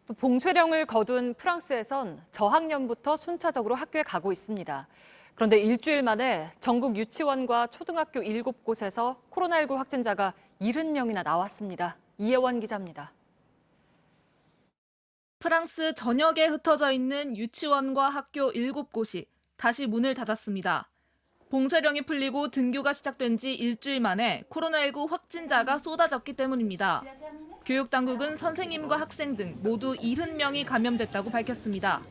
또 봉쇄령을 거둔 프랑스에선 저학년부터 순차적으로 학교에 가고 있습니다. 그런데 일주일 만에 전국 유치원과 초등학교 7곳에서 코로나19 확진자가 70명이나 나왔습니다. 이혜원 기자입니다. 프랑스 전역에 흩어져 있는 유치원과 학교 7곳이 다시 문을 닫았습니다. 봉쇄령이 풀리고 등교가 시작된 지 일주일 만에 코로나19 확진자가 쏟아졌기 때문입니다. 교육당국은 선생님과 학생 등 모두 70명이 감염됐다고 밝혔습니다.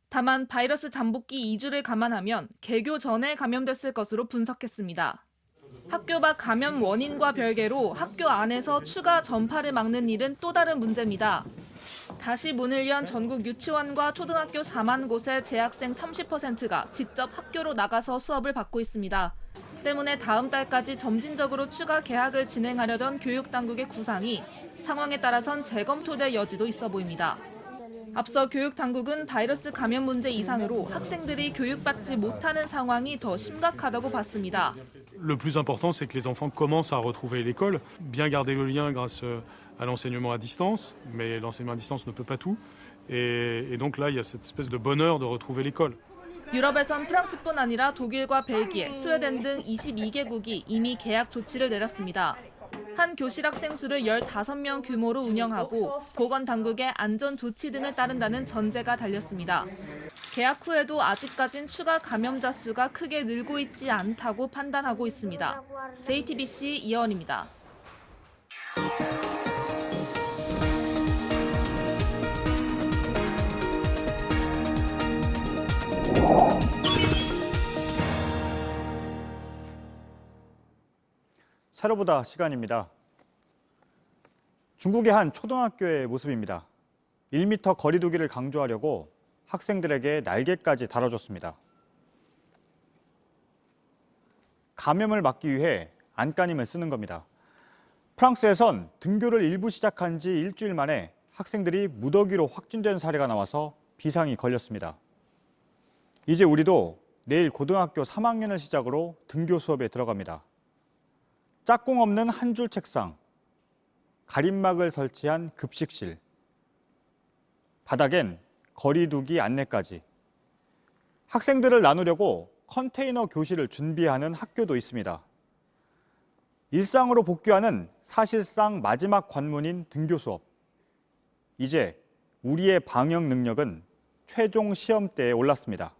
다만 바이러스 잠복기 2주를 감안하면 개교 전에 감염됐을 것으로 분석했습니다. 학교 밖 감염 원인과 별개로 학교 안에서 추가 전파를 막는 일은 또 다른 문제입니다. 다시 문을 연 전국 유치원과 초등학교 4만 곳의 재학생 30%가 직접 학교로 나가서 수업을 받고 있습니다. 때문에 다음 달까지 점진적으로 추가 개학을 진행하려던 교육당국의 구상이 상황에 따라선 재검토될 여지도 있어 보입니다. 앞서 교육당국은 바이러스 감염 문제 이상으로 학생들이 교육받지 못하는 상황이 더 심각하다고 봤습니다. Le plus important, c'est que les enfants commencent à retrouver l'école, bien garder le lien grâce à l'enseignement à distance, mais l'enseignement à distance ne peut pas tout. Et donc là, il y a cette espèce de bonheur de retrouver l'école. 유럽에선 프랑스뿐 아니라 독일과 벨기에, 스웨덴 등 22개국이 이미 개학 조치를 내렸습니다. 한 교실 학생 수를 15명 규모로 운영하고 보건당국의 안전 조치 등을 따른다는 전제가 달렸습니다. 개학 후에도 아직까진 추가 감염자 수가 크게 늘고 있지 않다고 판단하고 있습니다. JTBC 이혜원입니다. 새로보다 시간입니다. 중국의 한 초등학교의 모습입니다. 1m 거리 두기를 강조하려고 학생들에게 날개까지 달아줬습니다. 감염을 막기 위해 안간힘을 쓰는 겁니다. 프랑스에선 등교를 일부 시작한 지 일주일 만에 학생들이 무더기로 확진된 사례가 나와서 비상이 걸렸습니다. 이제 우리도 내일 고등학교 3학년을 시작으로 등교 수업에 들어갑니다. 짝꿍 없는 한 줄 책상, 가림막을 설치한 급식실, 바닥엔 거리두기 안내까지. 학생들을 나누려고 컨테이너 교실을 준비하는 학교도 있습니다. 일상으로 복귀하는 사실상 마지막 관문인 등교 수업. 이제 우리의 방역 능력은 최종 시험대에 올랐습니다.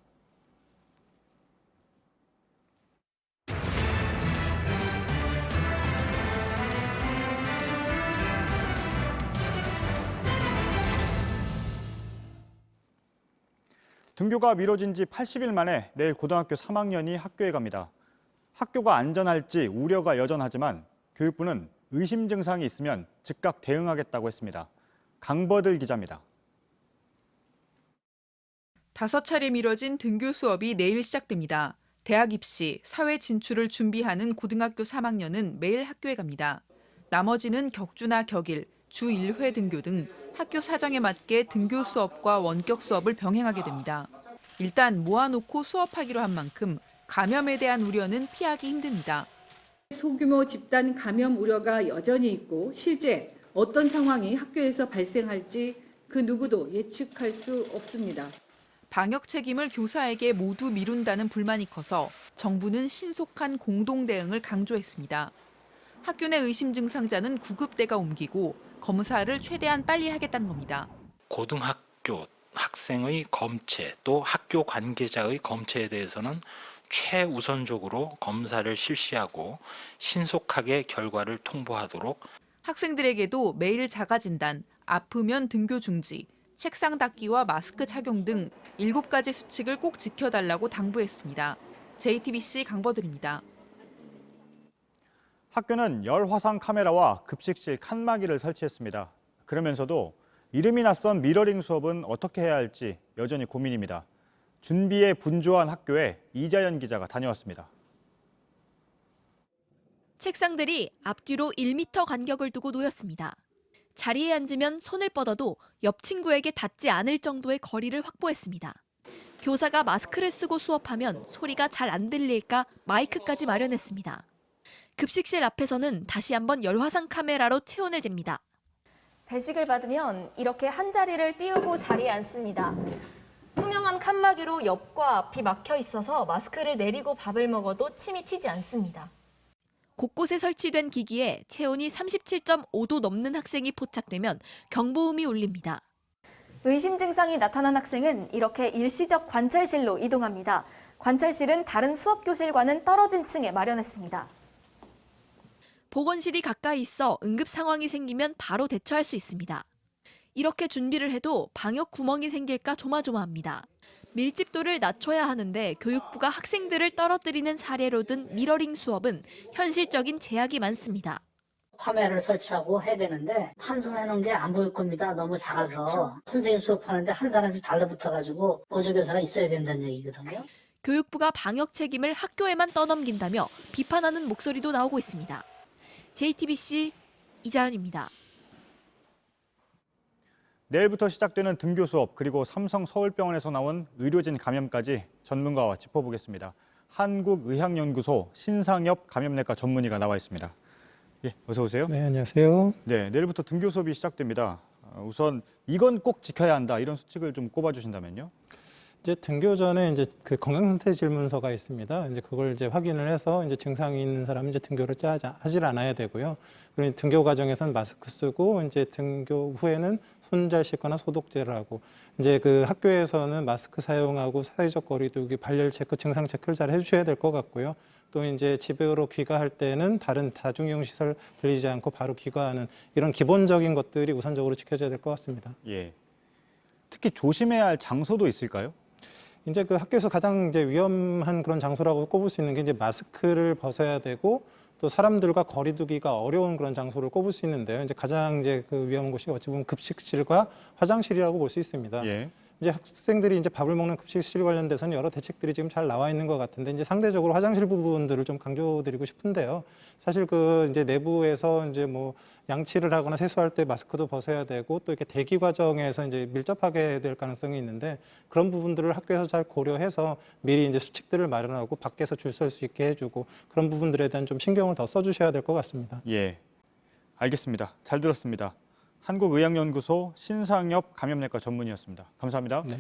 등교가 미뤄진 지 80일 만에 내일 고등학교 3학년이 학교에 갑니다. 학교가 안전할지 우려가 여전하지만 교육부는 의심 증상이 있으면 즉각 대응하겠다고 했습니다. 강버들 기자입니다. 5차례 미뤄진 등교 수업이 내일 시작됩니다. 대학 입시, 사회 진출을 준비하는 고등학교 3학년은 매일 학교에 갑니다. 나머지는 격주나 격일, 주 1회 등교 등 학교 사정에 맞게 등교 수업과 원격 수업을 병행하게 됩니다. 일단 모아놓고 수업하기로 한 만큼 감염에 대한 우려는 피하기 힘듭니다. 소규모 집단 감염 우려가 여전히 있고 실제 어떤 상황이 학교에서 발생할지 그 누구도 예측할 수 없습니다. 방역 책임을 교사에게 모두 미룬다는 불만이 커서 정부는 신속한 공동 대응을 강조했습니다. 학교 내 의심 증상자는 구급대가 옮기고 검사를 최대한 빨리 하겠다는 겁니다. 고등학교 학생의 검체 또 학교 관계자의 검체에 대해서는 최우선적으로 검사를 실시하고 신속하게 결과를 통보하도록. 학생들에게도 매일 자가진단, 아프면 등교 중지, 책상 닦기와 마스크 착용 등 7가지 수칙을 꼭 지켜달라고 당부했습니다. JTBC 강버들입니다. 학교는 열화상 카메라와 급식실 칸막이를 설치했습니다. 그러면서도 이름이 낯선 미러링 수업은 어떻게 해야 할지 여전히 고민입니다. 준비에 분주한 학교에 이자연 기자가 다녀왔습니다. 책상들이 앞뒤로 1m 간격을 두고 놓였습니다. 자리에 앉으면 손을 뻗어도 옆 친구에게 닿지 않을 정도의 거리를 확보했습니다. 교사가 마스크를 쓰고 수업하면 소리가 잘 안 들릴까 마이크까지 마련했습니다. 급식실 앞에서는 다시 한번 열화상 카메라로 체온을 잽니다. 배식을 받으면 이렇게 한 자리를 띄우고 자리에 앉습니다. 투명한 칸막이로 옆과 앞이 막혀 있어서 마스크를 내리고 밥을 먹어도 침이 튀지 않습니다. 곳곳에 설치된 기기에 체온이 37.5도 넘는 학생이 포착되면 경보음이 울립니다. 의심 증상이 나타난 학생은 이렇게 일시적 관찰실로 이동합니다. 관찰실은 다른 수업 교실과는 떨어진 층에 마련했습니다. 보건실이 가까이 있어 응급 상황이 생기면 바로 대처할 수 있습니다. 이렇게 준비를 해도 방역 구멍이 생길까 조마조마합니다. 밀집도를 낮춰야 하는데 교육부가 학생들을 떨어뜨리는 사례로 든 미러링 수업은 현실적인 제약이 많습니다. 카메라를 설치하고 해야 되는데 환송해놓은 게 안 보일 겁니다. 너무 작아서. 선생님 수업하는데 한 사람씩 달라붙어가지고 보조교사가 있어야 된다는 얘기거든요. 교육부가 방역 책임을 학교에만 떠넘긴다며 비판하는 목소리도 나오고 있습니다. JTBC 이자연입니다. 내일부터 시작되는 등교 수업 그리고 삼성 서울병원에서 나온 의료진 감염까지 전문가와 짚어보겠습니다. 한국의학연구소 신상엽 감염내과 전문의가 나와 있습니다. 예, 어서 오세요. 네, 안녕하세요. 네, 내일부터 등교 수업이 시작됩니다. 우선 이건 꼭 지켜야 한다 이런 수칙을 좀 꼽아주신다면요. 이제 등교 전에 이제 그 건강상태 질문서가 있습니다. 이제 그걸 이제 확인을 해서 이제 증상이 있는 사람은 이제 등교를 하질 않아야 되고요. 그리고 등교 과정에서는 마스크 쓰고 이제 등교 후에는 손 잘 씻거나 소독제를 하고 이제 그 학교에서는 마스크 사용하고 사회적 거리두기, 발열 체크, 증상 체크를 잘 해주셔야 될 것 같고요. 또 이제 집으로 귀가할 때는 다른 다중이용 시설 들리지 않고 바로 귀가하는 이런 기본적인 것들이 우선적으로 지켜져야 될 것 같습니다. 예. 특히 조심해야 할 장소도 있을까요? 이제 그 학교에서 가장 이제 위험한 그런 장소라고 꼽을 수 있는 게 이제 마스크를 벗어야 되고 또 사람들과 거리두기가 어려운 그런 장소를 꼽을 수 있는데요. 이제 가장 이제 그 위험한 곳이 어찌 보면 급식실과 화장실이라고 볼 수 있습니다. 예. 이제 학생들이 이제 밥을 먹는 급식실 관련돼서는 여러 대책들이 지금 잘 나와 있는 것 같은데 이제 상대적으로 화장실 부분들을 좀 강조드리고 싶은데요. 사실 그 이제 내부에서 이제 뭐 양치를 하거나 세수할 때 마스크도 벗어야 되고 또 이렇게 대기 과정에서 이제 밀접하게 될 가능성이 있는데 그런 부분들을 학교에서 잘 고려해서 미리 이제 수칙들을 마련하고 밖에서 줄 설 수 있게 해주고 그런 부분들에 대한 좀 신경을 더 써주셔야 될 것 같습니다. 예, 알겠습니다. 잘 들었습니다. 한국의학연구소 신상엽 감염내과 전문의였습니다. 감사합니다. 네.